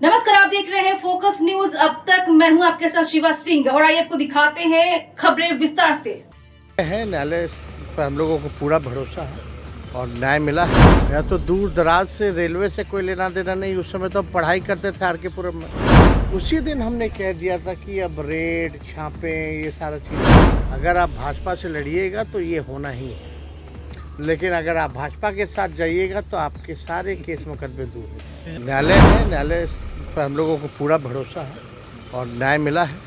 नमस्कार, आप देख रहे हैं फोकस न्यूज। अब तक मैं हूं आपके साथ शिवा सिंह और आइए आपको दिखाते हैं खबरें विस्तार से। है न्यायालय पर हम लोगों को पूरा भरोसा है और न्याय मिला है। या तो दूर दराज से रेलवे से कोई लेना देना नहीं, उस समय तो हम पढ़ाई करते थे आर के पुरम में। उसी दिन हमने कह दिया था कि अब रेड छापे ये सारा चीज़ अगर आप भाजपा से लड़िएगा तो ये होना ही है, लेकिन अगर आप भाजपा के साथ जाइएगा तो आपके सारे केस मुकदमे दूर हो जाएंगे। न्यायालय है, न्यायालय पर हम लोगों को पूरा भरोसा है और न्याय मिला है।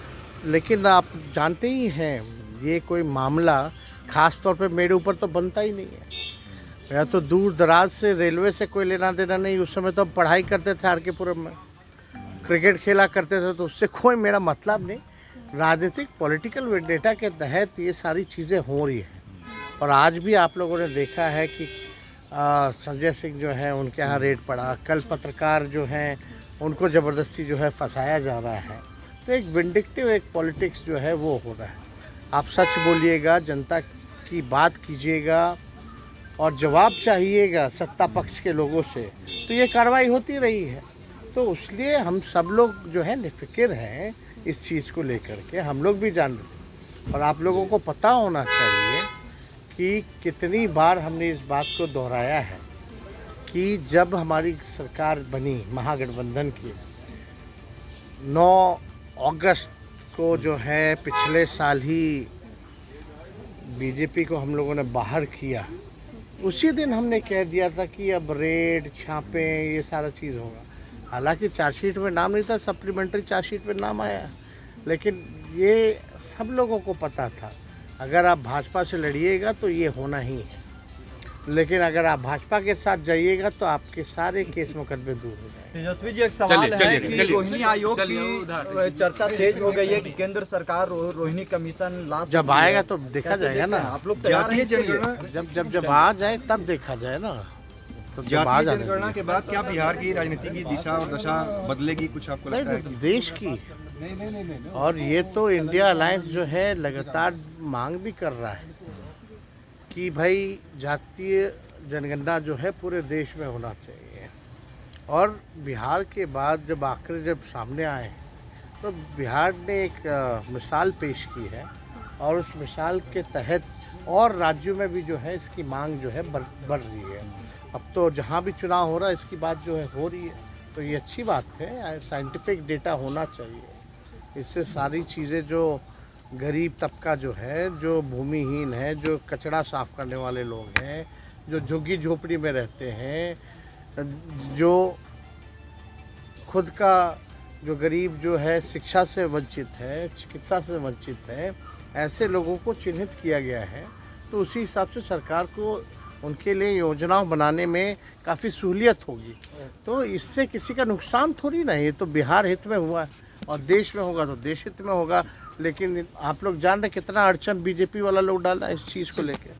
लेकिन आप जानते ही हैं, ये कोई मामला ख़ास तौर पे मेरे ऊपर तो बनता ही नहीं है। या तो दूर दराज से रेलवे से कोई लेना देना नहीं, उस समय तो हम पढ़ाई करते थे आर के पुरम में, क्रिकेट खेला करते थे, तो उससे कोई मेरा मतलब नहीं। राजनीतिक पॉलिटिकल वेंडेटा के तहत ये सारी चीज़ें हो रही हैं। और आज भी आप लोगों ने देखा है कि संजय सिंह जो है उनके यहाँ रेड पड़ा, कल पत्रकार जो हैं उनको ज़बरदस्ती जो है फंसाया जा रहा है। तो एक विंडिक्टिव एक पॉलिटिक्स जो है वो हो रहा है। आप सच बोलिएगा, जनता की बात कीजिएगा और जवाब चाहिएगा सत्ता पक्ष के लोगों से, तो ये कार्रवाई होती रही है। तो इसलिए हम सब लोग जो है निफ़िक्र हैं इस चीज़ को लेकर के, हम लोग भी जान रहे थे। और आप लोगों को पता होना चाहिए कि कितनी बार हमने इस बात को दोहराया है कि जब हमारी सरकार बनी महागठबंधन की 9 अगस्त को जो है पिछले साल ही बीजेपी को हम लोगों ने बाहर किया, उसी दिन हमने कह दिया था कि अब रेड छापे ये सारा चीज़ होगा। हालांकि चार्जशीट में नाम नहीं था, सप्लीमेंट्री चार्जशीट में नाम आया, लेकिन ये सब लोगों को पता था अगर आप भाजपा से लड़िएगा तो ये होना ही है, लेकिन अगर आप भाजपा के साथ जाइएगा तो आपके सारे केस मुकदमे दूर हो जाएंगे। तेजस्वी जी, एक सवाल है कि रोहिणी आयोग की चर्चा तेज हो गई है कि केंद्र सरकार रोहिणी कमीशन लास्ट जब आएगा तो देखा जाएगा ना। आप लोग तैयार हैं इसके लिए? जब आ जाए तब देखा जाए ना। तो जब आ जातीय जनगणना के बाद क्या बिहार की राजनीति की दिशा और दशा बदलेगी, कुछ आपको लगता है? देश की, और ये तो इंडिया अलायंस जो है लगातार मांग भी कर रहा है कि भाई जातीय जनगणना जो है पूरे देश में होना चाहिए। और बिहार के बाद जब आखिर जब सामने आए तो बिहार ने एक मिसाल पेश की है, और उस मिसाल के तहत और राज्यों में भी जो है इसकी मांग जो है बढ़ रही है। अब तो जहाँ भी चुनाव हो रहा है इसकी बात जो है हो रही है, तो ये अच्छी बात है। साइंटिफिक डेटा होना चाहिए, इससे सारी चीज़ें जो गरीब तबका जो है, जो भूमिहीन है, जो कचरा साफ़ करने वाले लोग हैं, जो झुग्गी झोपड़ी में रहते हैं, जो खुद का जो गरीब जो है शिक्षा से वंचित है, चिकित्सा से वंचित है, ऐसे लोगों को चिन्हित किया गया है। तो उसी हिसाब से सरकार को उनके लिए योजनाओं बनाने में काफ़ी सहूलियत होगी। तो इससे किसी का नुकसान थोड़ी नहीं, ये तो बिहार हित में हुआ है और देश में होगा तो देश हित में होगा। लेकिन आप लोग जान रहे कितना अड़चन बीजेपी वाला लोग डाला इस चीज़ को लेकर।